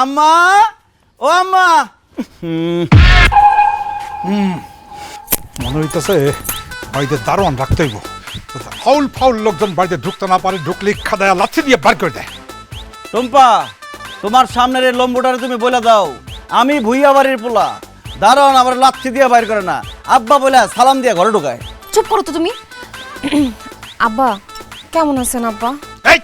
আম্মা, ও আম্মা। মনে হইতেছে বাড়িতে দারোয়ান রাখতে হইব। ফাউল ফাউল লোকজন বাড়িতে ঢুকতে না পারে, ঢুকলে খাদায়া লাথি দিয়ে বার করে দেয়। টুম্পা, তোমার সামনের এই লম্বটারে তুমি বলে দাও আমি ভুইয়া বাড়ির পোলা, দারোয়ান আমার লাথি দিয়ে বাইর করে না, আব্বা বলে সালাম দিয়ে ঘরে ঢুকায়। চুপ করো তো তুমি। আব্বা কেমন আছেন আব্বা? এই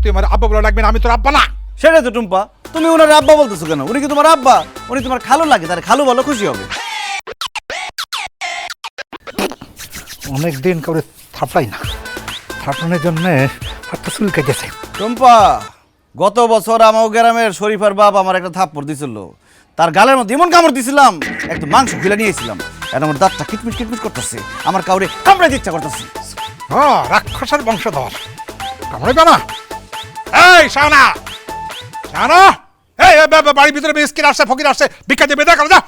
তুই আমার আব্বা বলে ডাকবি না, আমি তোর আব্বা না। সেটাই তো টুম্পা, তুমি ওনার আব্বা বলতেছো কেন? উনি কি তোমার আব্বা? উনি তোমার খালু লাগে, তার খালু বলো খুশি হবে। অনেকদিন করে থাপড়াই না, থাপড়ানোর জন্য হাতটা চুলকে গেছে। টুম্পা, গত বছর আমার গ্রামের শরীফার বাপ আমার একটা থাপ্পড় দিছিল, তার গালের মধ্যে এমন কামড় দিছিলাম একটু মাংস ফেলে নিয়েছিলাম, এখন আমার দাঁতটা কিটমিট কিটমিট করতেছে, আমার কাউরে কামড়াইতে ইচ্ছা করতেছে। হ্যাঁ, রাক্ষসের বংশধর, কামড়াইবে না। এই শানা শানা, এই বাড়ির ভিতরে মিসকিন আসছে, ফকির আসছে, ভিক্ষা দিয়ে বেদা করে দাও।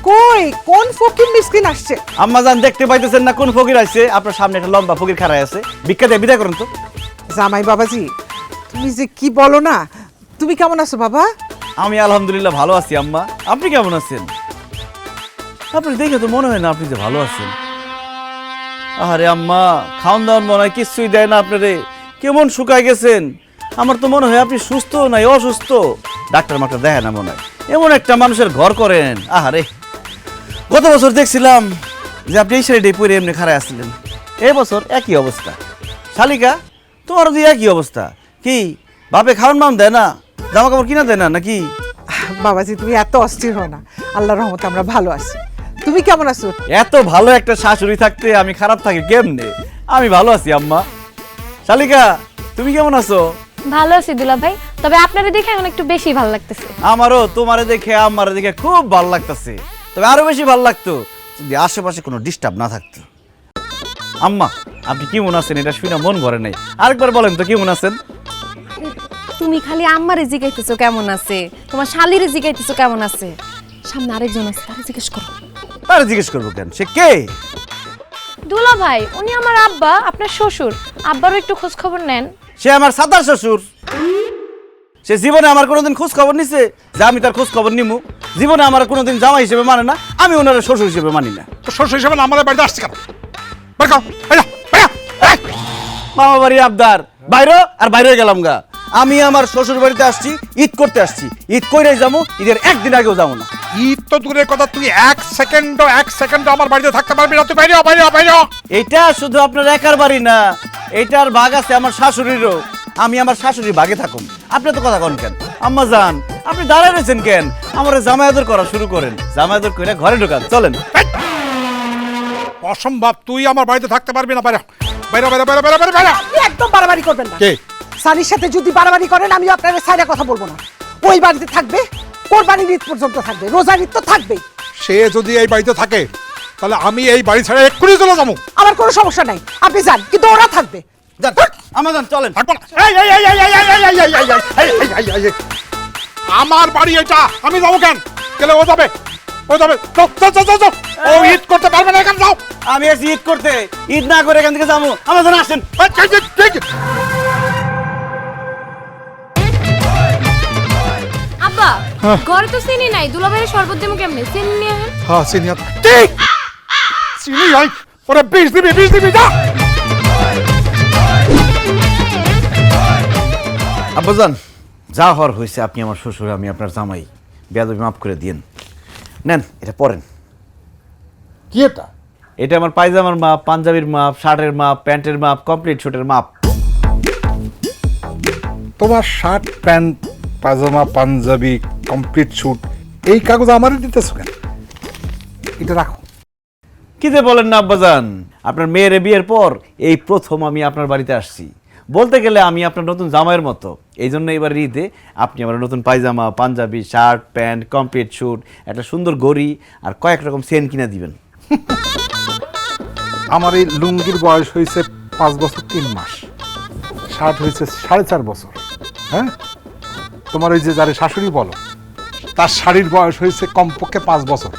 কই কোন ফকির মিসকিন আসছে? আম্মা জান দেখতে পাইতেছেন না কোন ফকির আসছে? আপনার সামনে একটা লম্বা ফকির খাড়ায় আছে, ভিক্ষা দিয়ে বিদায় করুন তো। জামাই বাবাজি, তুমি যে কি বলো না। তুমি কেমন আছো বাবা? আমি আলহামদুলিল্লাহ ভালো আছি আম্মা, আপনি কেমন আছেন? আপনি দেখে তো মনে হয় না আপনি যে ভালো আছেন। আরে আম্মা, খাওয়ান দাওয়ান মনে হয় কিছুই দেয় না আপনারে, কেমন শুকায় গেছেন। আমার তো মনে হয় আপনি সুস্থ নাই অসুস্থ, ডাক্তার মাক্তার দেখে না মনে হয়। এমন একটা মানুষের ঘর করেন। আহারে, গত বছর দেখছিলাম যে আপনি এই সাইডে পরে এমনি খাড়ায় আসছিলেন, এই বছর একই অবস্থা। শালিকা, তোমারও দিয়ে একই অবস্থা। কি বাপে খাওয়ান মাম দেয় না, জামা কাপড় কিনা দেয় না নাকি? বাবাজি তুমি এত অস্থির হও না, আল্লাহর রহমতে আমরা ভালো আছি। তুমি কেমন আছো? এত ভালো একটা শাশুড়ি থাকতে আমি খারাপ থাকি কেমনে? আমি ভালো আছি আম্মা। শালিকা, তুমি কেমন আছো? ভালো আছি দুলা ভাই, তবে আপনারে দেখে এখন একটু বেশি ভালো লাগতেছে। আমারও তোমারে দেখে আমারে দেখে খুব ভালো লাগতেছে, তবে আরো বেশি ভালো লাগতো যদি আশেপাশে কোনো ডিস্টার্ব না থাকতো। আম্মা, আপনি কেমন আছেন এটা শুনে মন ভরে নাই, আরেকবার বলেন তো কেমন আছেন? তুমি খালি আম্মারে জিগাইতেছো কেমন আছে, তোমার শালিরে জিগাইতেছো কেমন আছে, সামনে আরেকজন আছে তারে জিজ্ঞেস করো। তারে জিজ্ঞেস করবো কেন? সে কে? দুলা ভাই, উনি আমার আব্বা, আপনার শ্বশুর। আব্বারও একটু খোঁজ খবর নেন। সে আমার সাতার শ্বশুর। সে জীবনে আমার কোনোদিন খোঁজ খবর নিছে যে আমি তার খোঁজ খবর নিমু? জীবনে আমার কোনোদিন জামাই হিসেবে মানে না, আমি ওনার শ্বশুর হিসেবে মানি না। তো শ্বশুর হিসেবে আমাদের বাড়িতে আসছে কেন? বের কর, মামা বাড়ি আবদার, বাইরে আর বাইরে গেলাম গা। আমি আমার শ্বশুর বাড়িতে আসছি, ঈদ করতে আসছি, ঈদ কইরে যাবো, ঈদের একদিন আগেও যাবো না। ঈদ তো দূরের কথা, তুই এক সেকেন্ডও আমার বাড়িতে থাকতে পারবি না। তুই বাইরে বাইরে বাইরে। এটা শুধু আপনার একার বাড়ি না, এটার ভাগ আছে আমার শাশুড়িরও। আমি আমার শাশুড়ির ভাগে থাকুন, আপনি তো কথা কন কেন? আম্মা জান, আপনি দাঁড়ায় রয়েছেন কেন? আমার জামায়াদর করা শুরু করেন, জামায়াদর করে ঘরে ঢোকান, চলেন। অসম্ভব, তুই আমার বাড়িতে থাকতে পারবি না। বাইরে বাইরে বাইরে বাইরে বাইরে বাইরে বাইরে। আপনি একদম বাড়াবাড়ি করবেন না। কে? সানির সাথে যদি বাড়াবাড়ি করেন আমি আপনার সাইডে কথা বলবো না। ওই বাড়িতে থাকবে, কোরবানির ঈদ পর্যন্ত থাকবে, রোজার ঈদ তো থাকবেই। সে যদি এই বাড়িতে থাকে তাহলে আমি এই বাড়ি ছেড়ে এক্ষুনি চলে যাবো। আমার কোনো সমস্যা নাই, আপনি যান, কিন্তু ওরা থাকবে। যান, আম্মা জান চলেন। থাকবো না। এই, আমার বাড়ি এটা, আমি যাবো কেন? গেলে ও যাবে, ও যাবে। ও ঈদ করতে পারবে না, এখানে যাও। আমি এসে ঈদ করতে, ঈদ না করে এখান থেকে যাবো। আমার জান আসেন। আব্বা, ঘরে তো চিনি নাই, দুলা ভাইয়ের শরবত দেবো কেমনে? চিনি নিয়ে আহেন। হ্যাঁ, চিনি ঠিক চিনি হয় ওরা 20 দিবি যা। আব্বাজান, যা হওয়ার হয়েছে, আপনি আমার শ্বশুর, আমি আপনার জামাই, বেয়াদবি মাফ করে দিয়েন। নেন, এটা পরেন। কি এটা? এটা আমার পায়জামার মাপ, পাঞ্জাবির মাপ, শার্টের মাপ, প্যান্টের মাপ, কমপ্লিট শুটের মাপ। তোমার শার্ট, প্যান্ট, পাজামা, পাঞ্জাবি, কমপ্লিট স্যুট, এই কাগজ আমারই দিতেছো কেন? এটা রাখো। কি যে বলেন না আব্বাজান, আপনার মেয়ের বিয়ের পর এই প্রথম আমি আপনার বাড়িতে আসছি। বলতে গেলে আমি আপনার নতুন জামাইয়ের মতো, এই জন্য এবার ঈদে আপনি আমার নতুন পায়জামা, পাঞ্জাবি, শার্ট, প্যান্ট, কমপ্লিট স্যুট, একটা সুন্দর ঘড়ি আর কয়েক রকম চেন কিনে দিবেন। আমার এই লুঙ্গির বয়স হয়েছে 5 বছর 3 মাস, শার্ট হয়েছে 4.5 বছর। হ্যাঁ, তোমার ওই যে যারে শাশুড়ি বলো, তার শাড়ির বয়স হয়েছে কমপক্ষে 5 বছর।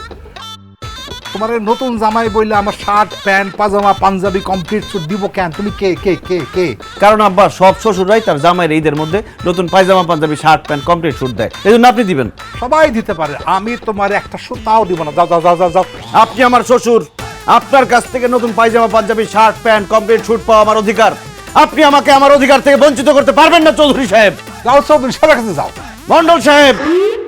তোমার এই নতুন জামাই বললে আমার শার্ট প্যান্ট পাজামা পাঞ্জাবি কমপ্লিট স্যুট দিব কেন? তুমি কে কে কে কে? কারণ আব্বা সব শ্বশুররাই তার জামাইয়ের ঈদের মধ্যে নতুন পায়জামা পাঞ্জাবি শার্ট প্যান্ট কমপ্লিট স্যুট দেয়, এই জন্য আপনি দিবেন। সবাই দিতে পারে, আমি তোমার একটা সুতাও দিব না। যাও যাও যাও যাও যাও। আপনি আমার শ্বশুর, আপনার কাছ থেকে নতুন পায়জামা পাঞ্জাবি শার্ট প্যান্ট কমপ্লিট স্যুট পাওয়া আমার অধিকার। আপনি আমাকে আমার অধিকার থেকে বঞ্চিত করতে পারবেন না চৌধুরী সাহেব। যাও চৌধুরী সাহেবের কাছে যাও। মন্ডল সাহেব,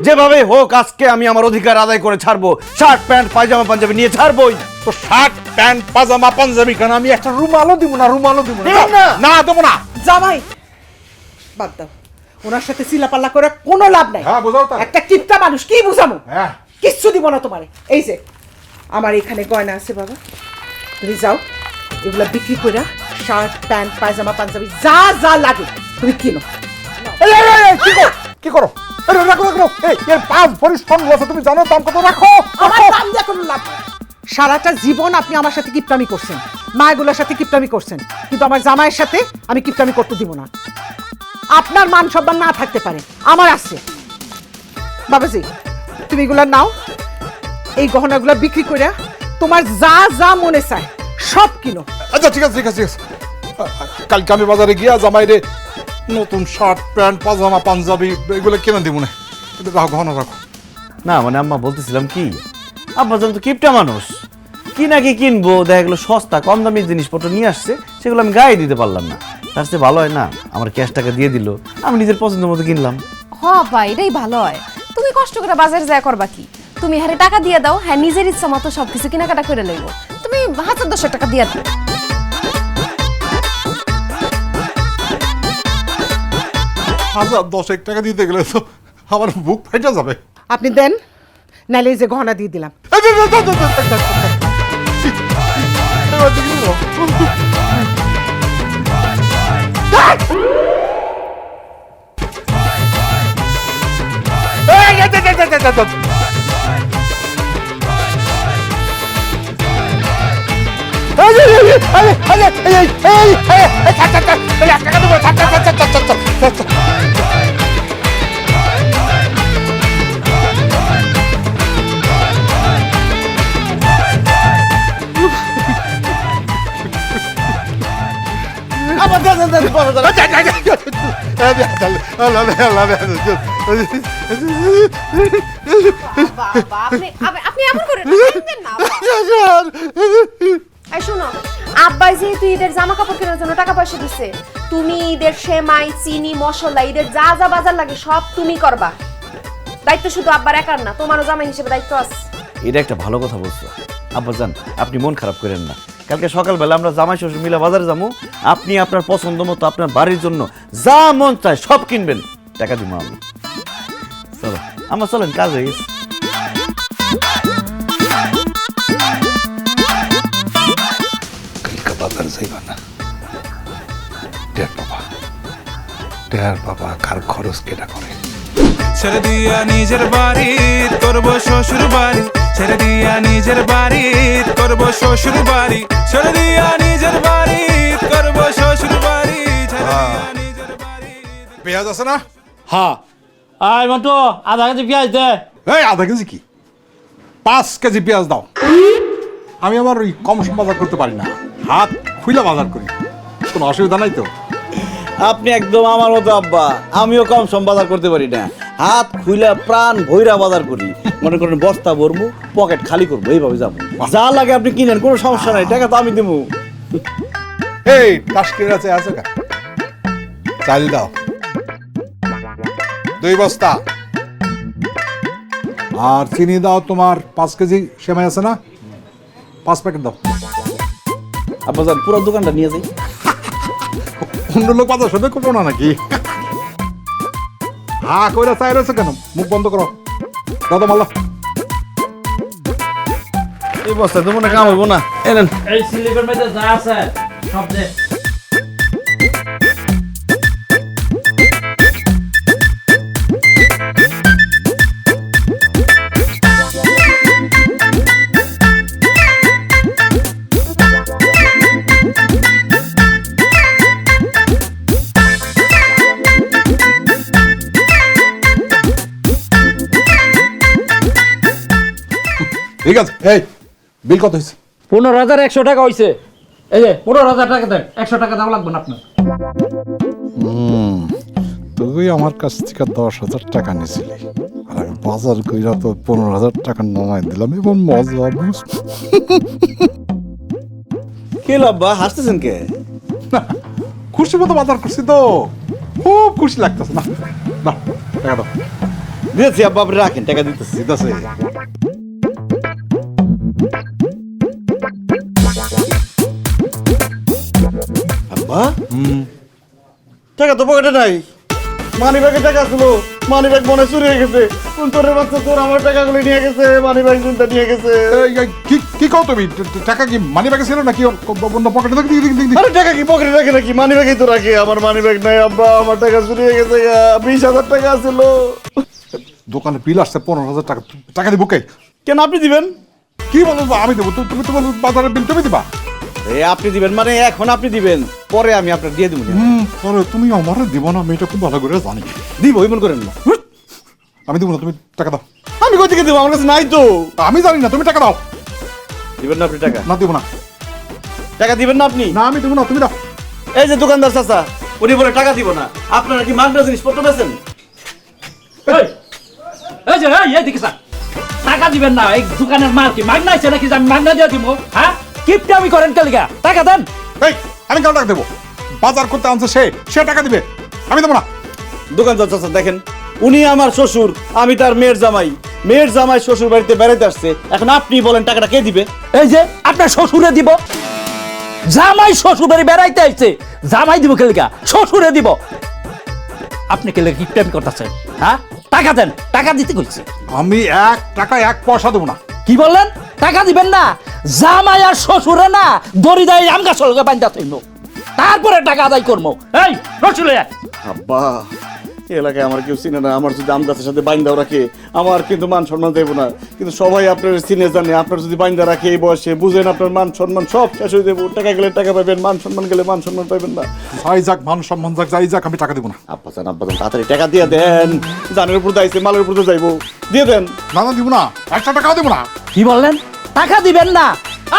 যেভাবে হোক আজকে আমি আমার অধিকার আদায় করে ছাড়বো, শার্ট প্যান্ট পায়জামা পাঞ্জাবি নিয়ে ছাড়বই। তো শার্ট প্যান্ট পাজামা পাঞ্জাবি কেন? আমি একটা রুমালও দিব না, রুমালও দিব দিবেন না? না দেবো না। জামাই বাদ দাও, ওনার সাথে চিলাপাল্লা করে কোনো লাভ নাই। হ্যাঁ, বোঝাও তাহলে। একটা কিপটা মানুষ, কি বুঝামো? হ্যাঁ। কিচ্ছু দিব না তোমারে। এই যে আমার এখানে গয়না আছে বাবা, তুমি যাও এগুলা বিক্রি করে শার্ট প্যান্ট পায়জামা পাঞ্জাবি যা যা লাগে তুমি কিনো। এই, এই, এই, কি করো? কি করো? আরে রাখো রাখো। এই এর 5 ভরি স্টোন আছে, তুমি জানো দাম কত? রাখো। আমার দাম দিয়ে কোনো লাভ নেই। সারাটা জীবন আপনি আমার সাথে কিপটামি করছেন, মায়েগুলোর সাথে কিপটামি করছেন, কিন্তু আমার জামাইয়ের সাথে আমি কিপটামি করতে দিব না। আপনার মান সম্মান না থাকতে পারে, আমার আছে। বাবাজি তুমি এগুলা নাও, এই গহনাগুলো বিক্রি করে তোমার যা যা মনে চায় সব কিনো। আচ্ছা ঠিক আছে ঠিক আছে ঠিক আছে। কালকে আমি বাজারে গিয়া জামাইরে নতুন শার্ট প্যান্ট পাজামা পাঞ্জাবি এগুলো কিনে দিব না। কিন্তু রাখো, গহনা রাখো। না মানে আম্মা বলতেছিলাম কি, আব্বা যেন তো কিপটা মানুষ, কি নাকি কিনবো, দেখা গেলো সস্তা কম দামি জিনিসপত্র নিয়ে আসছে, সেগুলো আমি গায়ে দিতে পারলাম না। তার চেয়ে ভালো হয় না আমার ক্যাশ টাকা দিয়ে দিল, আমি নিজের পছন্দ মতো কিনলাম। হ ভাই, এটাই ভালো হয়। তুমি কষ্ট করে বাজারে যায় করবা কি? তুমি হ্যাঁ টাকা দিয়ে দাও, হ্যাঁ নিজের ইচ্ছা মতো সবকিছু কেনাকাটা করে লইব। তুমি 1000-1000 টাকা দিয়ে দাও। 1000 টাকা দিতে গেলে তো আমার বুক ফাইটা যাবে। আপনি দেন, নাইলে এই যে গহনা দিয়ে দিলাম। বাবা, আপনি এমন করে না। এই শোনো, আব্বাই যেহেতু ঈদের জামা কাপড় কেনার জন্য টাকা পয়সা দিছে, তুমি ঈদের সেমাই চিনি মশলা ঈদের যা যা বাজার লাগে সব তুমি করবা। দায়িত্ব শুধু আব্বার একার না, তোমারও জামাই হিসেবে দায়িত্ব আছে। এটা একটা ভালো কথা বলছো আব্বা জান, আপনি মন খারাপ করেন না। কালকে সকালবেলা আমরা জামাই শ্বশুর মিলে বাজারে যাবো, আপনি আপনার পছন্দ মতো আপনার বাড়ির জন্য যা মন চায় সব কিনবেন, টাকা দিব আমি। চলো আমার চলেন, কাজ হয়ে গেছে। কালকে বাজার যাইবা না, টের বাবা কার খরচ কেটা করে। ছেড়ে দিয়া নিজের বাড়ি করবো শ্বশুর বাড়ি, ছেড়ে দিয়া নিজের বাড়ি করবো শ্বশুর বাড়ি, ছেড়ে দিয়া নিজের বাড়ি করবো শ্বশুর বাড়ি, ছেড়ে দিয়া নিজের বাড়ি। পেঁয়াজ আছে না? হ্যাঁ, আয় মন্টু আধা কেজি পেঁয়াজ দে। এই আধা কেজি কি, 5 কেজি পেঁয়াজ দাও। আমি আবার ওই কম সম বাজার করতে পারি না, হাত খুইলা বাজার করি, কোনো অসুবিধা নাই তো? আপনি একদম আমার মতো আব্বা, আমিও কম সম বাজার করতে পারি না, হাত খুইলা প্রাণ ভৈরা বাজার করি। মনে করেন বস্তা ভরবো, পকেট খালি করবো, এইভাবে যাবো। যা লাগে আপনি কিনেন, কোনো সমস্যা নাই, টাকা তো আমি দেবো। এই টাস্কির আছে আছে কা চাল দাও 2 বস্তা, আর চিনি দাও তোমার 5 কেজি, সেমাই আছে না 5 প্যাকেট দাও। আব্বা যান পুরো দোকানটা নিয়ে যাই। অন্য লোক বাজার সাথে করবো না নাকি? হ্যাঁ কইরা চাই রয়েছে কেন, মুখ বন্ধ করো, দাদা মাল্লা। এই বস্তায় তো মনে কাম হইব না, এনেন। এই স্লিপের মধ্যে যা আছে সব দে। ঠিক আছে, এই বিল কত হয়েছে? 15,100 টাকা হয়েছে। এই যে 15,000 টাকা দেন, 100 টাকা দেওয়া লাগবে না আপনার। তুই আমার কাছ থেকে 10,000 টাকা নিয়েছিলি, আর আমি বাজার কইরা তো 15,000 টাকা নামাই দিলাম। এবং মজা বুঝ। কে আব্বা হাসতেছেন কে? খুশি মতো বাজার করছি তো, খুব খুশি লাগতেছে। না না, টাকা দাও। দিয়েছি আব্বা, আপনি রাখেন, টাকা দিতেছি। দিতেছে। আব্বা টাকা তো পকেটে নাই, মানি ব্যাগে টাকা ছিল, মানি ব্যাগ মনে চুরি হয়ে গেছে। কোন তোরের বাচ্চা তোর আমার টাকাগুলো নিয়ে গেছে, মানি ব্যাগ চিন্তা নিয়ে গেছে। কি কও তুমি? টাকা কি মানি ব্যাগে ছিল নাকি অন্য পকেটে? আরে টাকা কি পকেটে রাখে নাকি? মানি ব্যাগই তো রাখে। আমার মানি ব্যাগ নাই আব্বা, আমার টাকা চুরি হয়ে গেছে। 20,000 টাকা ছিল। দোকানে বিল আসছে 15,000 টাকা। টাকা দিব কে? কেন আপনি দিবেন? কি বলবো? আমি দেবো? তুমি তোমার বাজারের বিল তুমি দিবা? আপনি দিবেন মানে এখন আপনি দিবেন, পরে আমি আপনার দিয়ে দেবো। পরে তুমি আমার দিব না, আমি এটা খুব ভালো করে জানি। দিব, এমন করেন না। আমি দিব না, তুমি টাকা দাও। আমি কই থেকে দেবো? আমার কাছে নাই তো। আমি জানি না, তুমি টাকা দাও। দিবেন না আপনি টাকা? না দিব না। টাকা দিবেন না আপনি? না আমি দিব না, তুমি দাও। এই যে দোকানদার চাচা, উনি বলে টাকা দিব না। আপনারা কি মাগনা জিনিসপত্র বেচেন? এই যে এদিকে স্যার, টাকা দিবেন না। এই দোকানের মাল কি মাগনা আছে নাকি যে আমি মাগনা দিয়ে দিব? হ্যাঁ, কিপটা আমি করেন কে লিগা? টাকা দেন। এই আমি কেন টাকা দেবো? বাজার করতে আনছে সে টাকা দিবে, আমি দেবো না। দোকানদার চাচা দেখেন, উনি আমার শ্বশুর, আমি তার মেয়ের জামাই। মেয়ের জামাই শ্বশুর বাড়িতে বেড়াতে আসছে, এখন আপনি বলেন টাকাটা কে দিবে? এই যে আপনার শ্বশুরে দিব। জামাই শ্বশুর বাড়ি বেড়াইতে আইছে, জামাই দিব কে লিগা? শ্বশুরে দিব। আপনি কে লিগা কিপটামি করতেছেন? হ্যাঁ, টাকা দেন। টাকা দিতে কইছি। আমি 1 টাকা 1 পয়সা দেবো না। কি বললেন? টাকা দিবেন না? জামাই আর শ্বশুরে না দড়ি দেয় আম গাছ লগে বান্ধা থইল, তারপরে টাকা আদায় করবো। এই রসুলে আব্বা, এই এলাকায় আমার কেউ চিনে না। আমার যদি আমদাসের সাথে বাইন্দাও রাখে, আমার কিন্তু মান সম্মান দেবো না। কিন্তু সবাই আপনার চিনে জানে। আপনার যদি বাইন্দা রাখে এই বয়সে, বুঝেন আপনার মান সম্মান সব শেষ হয়ে দেবো। টাকা গেলে টাকা পাবেন, মান সম্মান গেলে মান সম্মান পাবেন না। যাই যাক, মান সম্মান যাক, যাই যাক, আমি টাকা দেবো না। আব্বা জান তাড়াতাড়ি টাকা দিয়ে দেন। জানের উপর দাইছে, মালের উপর তো যাইবো, দিয়ে দেন। না না দিব না, 1 টাকাও দেবো না। কি বললেন? টাকা দিবেন না?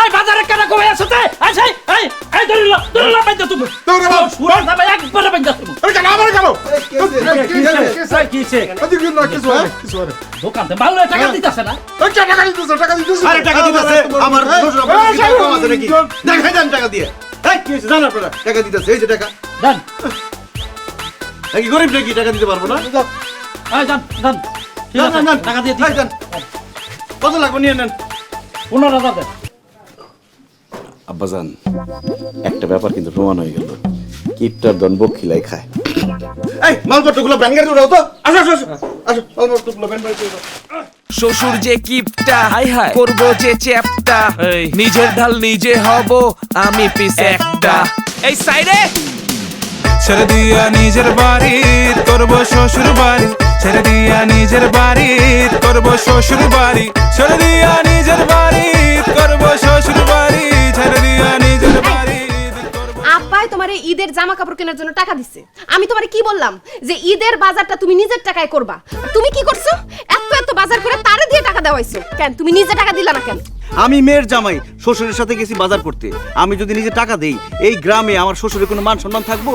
এই বাজারে কেন কমে আসতে? এই দড়িলা বাইন্দা তুমি। দৌড়ে বাবা। সুরা যাবে একবারে বাইন্দা তুমি। এই কেন আমার কেন? এই কিছে? দোকানতে মাল লয়ে টাকা দিতাছে না? টাকা দিতেছে। আরে টাকা দিতেছে আমার শ্বশুর আব্বা কি কম আছে নাকি? দেখাই দেন টাকা দিয়ে। এই কি হইছে জানেন আপনারা? টাকা দিতেছে, এই যে টাকা। দেন। নাকি গরিব নাকি টাকা দিতে পারবো না? এই দেন দেন। ঠিক আছে, টাকা দিয়ে দিন। দেন। কত লাগবে নিয়ে নেন। 15,000 দেন। আব্বাজান, একটা ব্যাপার কিন্তু প্রমাণ হয়ে গেল, কিপটার দন বকিলাই খায়। এই মালপত্রগুলো ব্যান গাড়ি উঠাও তো। আসো আসো আসো আসো, মালপত্রগুলো ব্যান গাড়ি উঠাও। শ্বশুর যে কিপটা, হাই হাই করবো যে চ্যাপটা, নিজের ঢাল নিজে হব আমি পিস একটা। এই সাইডে ছেড়ে দিয়া নিজের বাড়ি করবো শ্বশুর বাড়ি, ছেড়ে দিয়া নিজের বাড়ি করবো শ্বশুর বাড়ি, ছেড়ে দিয়া নিজের বাড়ি করবো শ্বশুর বাড়ি, ছেড়ে দিয়া নিজের বাড়ি। আব্বাই তোমারে ঈদের জামা কাপড় কেনার জন্য টাকা দিচ্ছে। আমি তোমারে কি বললাম যে ঈদের বাজারটা তুমি নিজের টাকায় করবা? তুমি কি করছো? এত এত বাজার করে তারে দিয়ে টাকা দেওয়াইছো কেন? তুমি নিজে টাকা দিলা না কেন? আমি মেয়ের জামাই, শ্বশুরের সাথে গেছি বাজার করতে। আমি যদি নিজে টাকা দেই, এই গ্রামে আমার শ্বশুরের কোনো মান সম্মান থাকবো?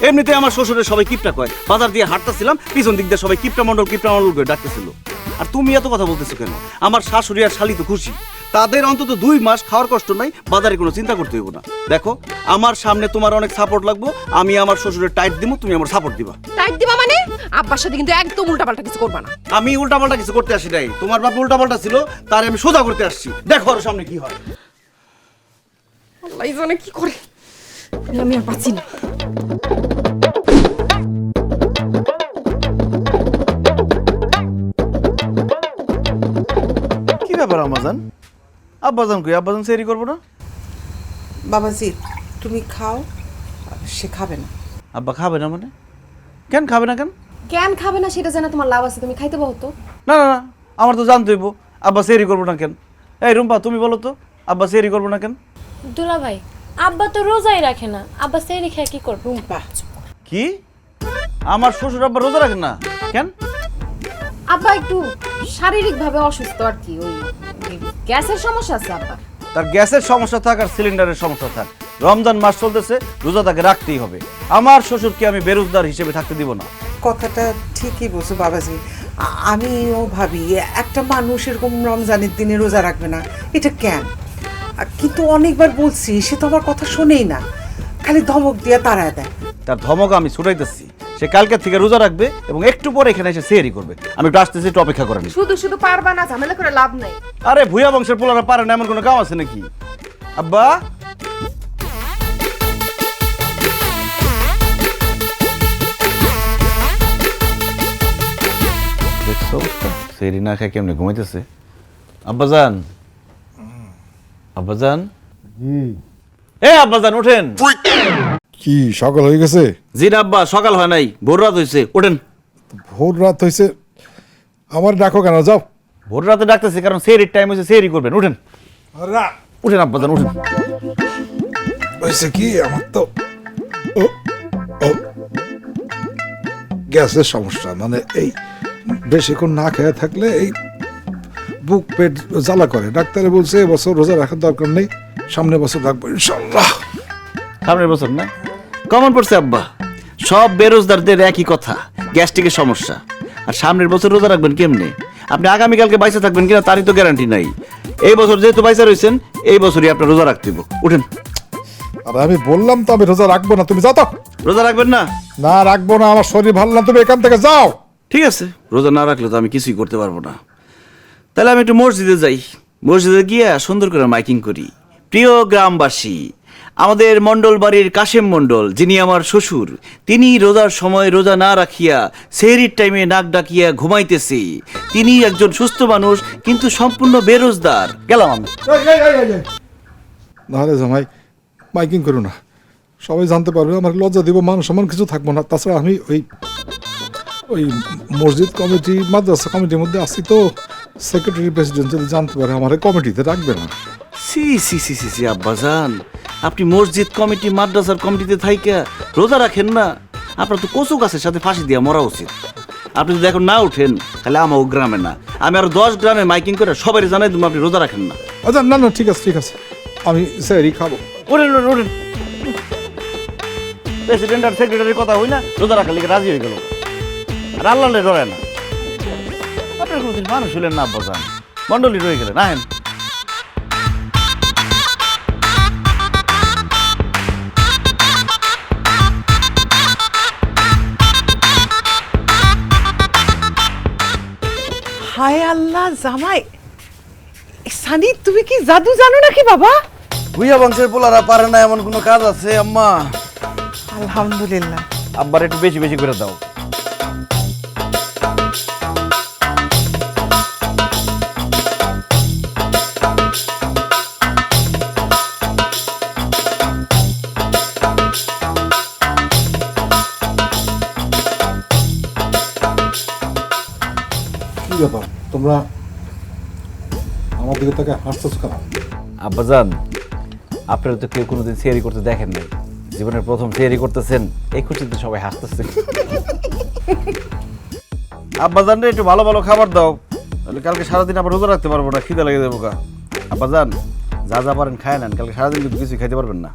এমনিতে আমার শ্বশুরের সবাই কিপটা কয়। বাজার দিয়ে হাঁটতেছিলাম, পিছন দিক দিয়ে সবাই কিপটা মন্ডল করে ডাকতেছিল। আর তুমি এত কথা বলতেছো কেন? আমার শাশুড়ি আর শালি তো খুশি, তাদের অন্তত 2 মাস খাওয়ার কষ্ট নাই, বাজারে কোনো চিন্তা করতে হইব না। দেখো, আমার সামনে তোমার অনেক সাপোর্ট লাগবে। আমি আমার শ্বশুরের টাইট দিব, তুমি আমার সাপোর্ট দিবা। টাইট দিবা মানে? আব্বার সাথে কিন্তু একদম উল্টাপাল্টা কিছু করবা না। আমি উল্টাপাল্টা কিছু করতে আসি নাই, তোমার বাপ উল্টাপাল্টা ছিল, তার আমি সোজা করতে আসছি। দেখো আর সামনে কি হয়। আল্লাহ জানে কি করে। আমি আর পাচ্ছি না। কি ব্যাপার আম্মাজান? আব্বাজান কই? আব্বাজান সেরি করবো না? বাবাজি তুমি খাও, সে খাবে না। আব্বা খাবে না মানে? কেন খাবে না কেন? কেন খাবে না সেটা জানা তোমার লাভ আছে, তুমি খাইতে পারো তো। না না না, আমার তো জানতে হইব আব্বা সেরি করবো না কেন। এই রুম্পা, তুমি বলো তো, আব্বা সেরি করবো না কেন? দুলা ভাই, আব্বা তো রোজাই রাখে না, আব্বা সেরি খেয়ে কি করবে? কি? আমার শ্বশুর আব্বা রোজা রাখেন না কেন? আব্বা একটু শারীরিক ভাবে অসুস্থ আর কি, ওই গ্যাসের সমস্যা আছে আব্বার। তার গ্যাসের সমস্যা থাক আর সিলিন্ডারের সমস্যা থাক, রমজান মাস চলতেছে, রোজা তাকে রাখতেই হবে। আমার শ্বশুরকে আমি বেরোজগার হিসেবে থাকতে দিব না। কথাটা ঠিকই বলছো বাবাজি। আমিও ভাবি একটা মানুষ এরকম রমজানের দিনে রোজা রাখবে না, এটা কেন? কিন্তু অনেকবার বলছি, সে তো আমার কথা শোনেই না, খালি ধমক দিয়ে তাড়ায় দেয়। তার ধমক আমি ছুটাইতেছি, সে কালকে থেকে রোজা রাখবে এবং একটু পরে এখানে এসে সেহরি করবে। আমি একটু আসতেছি, একটু অপেক্ষা করেন। শুধু শুধু পারবা না, ঝামেলা করে লাভ নাই। আরে ভুয়া বংশের পোলারা পারে না এমন কোনো কাম আছে নাকি? আব্বা, দেখছো অবস্থা, সেহরি না খায় কেমনে ঘুমাইতেছে। আব্বাজান, আব্বাজান, এ আব্বাজান ওঠেন। কি সকাল হয়ে গেছে? জি না আব্বা, সকাল হয় নাই, ভোর রাত হয়েছে, ওঠেন। ভোর রাত হয়েছে, আমার ডাকো কেন? যাও। ভোর রাতে ডাকতেছে কারণ সেহরির টাইম হয়েছে, সেহরি করবেন, উঠেন উঠেন আব্বাজান উঠেন। হয়েছে কি, আমার তো ও ও গ্যাসের সমস্যা, মানে এই বেশিক্ষণ না খেয়ে থাকলে এই বুক পেট জ্বালা করে। ডাক্তারে বলছে এবছর রোজা রাখার দরকার নেই, সামনের বছর রাখবো ইনশাল্লাহ। সামনের বছর না, কমন পড়ছে আব্বা, সব বেরোজগারদের একই কথা, গ্যাস্ট্রিকের সমস্যা। আর সামনের বছর রোজা রাখবেন কেমনে? আপনি আগামীকালকে বাইসা থাকবেন কিনা তারই তো গ্যারান্টি নাই। এই বছর যেহেতু বাইসা রয়েছেন, এই বছরই আপনার রোজা রাখতে হবে, উঠেন। আর আমি বললাম তো আমি রোজা রাখবো না, তুমি যাও তো। রোজা রাখবেন না? না রাখবো না, আমার শরীর ভালো না, তুমি এখান থেকে যাও। ঠিক আছে, রোজা না রাখলে তো আমি কিছুই করতে পারবো না। তাহলে আমি একটু মসজিদে যাই, মসজিদে গিয়ে সুন্দর করে মাইকিং করি। প্রিয় গ্রামবাসী, আমাদের মণ্ডল বাড়ির কাশেম মণ্ডল, যিনি আমার শ্বশুর, তিনি রোজার সময় রোজা না রাখিয়া সেহরির টাইমে নাক ডাকিয়া ঘুমাইতেছে। তিনি একজন সুস্থ মানুষ কিন্তু সম্পূর্ণ বেরোজগার। গেলাম আমি। না রে জামাই, মাইকিং করো না, সবাই জানতে পারবে, আমার লজ্জা দিব, মান সম্মান কিছু থাকবো না। তাছাড়া আমি ওই মসজিদ কমিটি মাদ্রাসা কমিটির মধ্যে আসি তো, সেক্রেটারি প্রেসিডেন্ট যদি জানতে পারে আমার কমিটিতে রাখবে না। সি সি সি সি সি আব্বাজান, আপনি মসজিদ কমিটি মাদ্রাসার কমিটিতে থাইকা রোজা রাখেন না? আপনার তো কচু গাছের সাথে ফাঁসি দিয়া মরা উচিত। আপনি যদি এখন না উঠেন তাহলে আমার গ্রামে না, আমি আরো 10 গ্রামে মাইকিং করে সবাই জানাই তুমি আপনি রোজা রাখেন না। আচ্ছা না না, ঠিক আছে ঠিক আছে, আমি স্যারই খাবো। ওঠেন ওঠেন ওঠেন। প্রেসিডেন্ট আর সেক্রেটারির কথা হই না, রোজা রাখার লিগে রাজি হয়ে গেল, আর আল্লাহ ডরে না। আপনার কোনোদিন মানুষ হলেন না আব্বাজান, মন্ডলী রয়ে গেলেন। আহেন। হায় আল্লাহ, জামাই সানি, তুমি কি জাদু জানো নাকি বাবা? ভুইয়া বংশের পোলারা পারে না এমন কোনো কাজ আছে আম্মা? আলহামদুলিল্লাহ। আব্বার একটু বেশি বেশি করে দাও। কি ব্যাপার, তোমরা আমার দিকে তাকে হাসতেছো কেন? আব্বাজান, আপনারা তো কেউ কোনোদিন সিয়ারি করতে দেখেন নাই, জীবনের প্রথম সিয়ারি করতেছেন, এই খুশিতে সবাই হাসতেছে। আব্বাজান রে একটু ভালো ভালো খাবার দাও, তাহলে কালকে সারাদিন আবার রোজা রাখতে পারবো না, খিদে লেগে দেবো গা। আব্বাজান, যা যা পারেন খায় নেন, কালকে সারাদিন কিন্তু কিছুই খাইতে পারবেন না।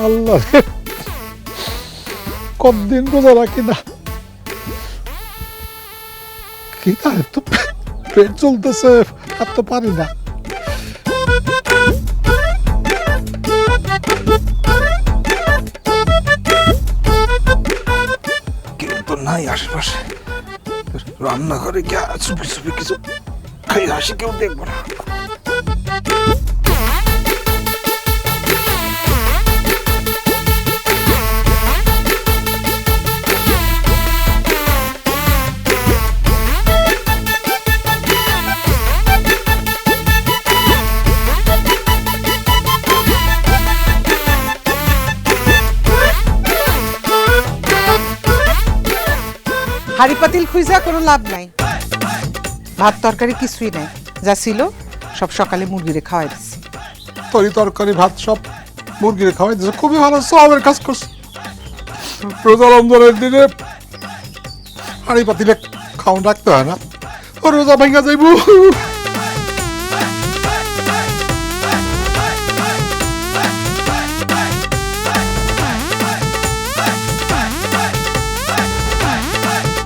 আল্লাহ, কতদিন রোজা রাখি না, কি তো পেট চলতেছে, আর তো পারি না। কিন্তু নাই আশেপাশে, রান্নাঘরে গিয়ে চুপি চুপি কিছু খাই হাসি, কেউ দেখবো না। হাড়ি পাতিল খুঁজা কোনো লাভ নাই, ভাত তরকারি কিছুই নাই, যা ছিল সব সকালে মুরগিরে খাওয়াই দিচ্ছি। তরি তরকারি ভাত সব মুরগির খাওয়াই দিয়েছে, খুবই ভালো সবের কাজ করছে। রোজা রমজানের দিনে হাঁড়ি পাতিলে খাওয়ান রাখতে হয় না, রোজা ভেঙে যাইব।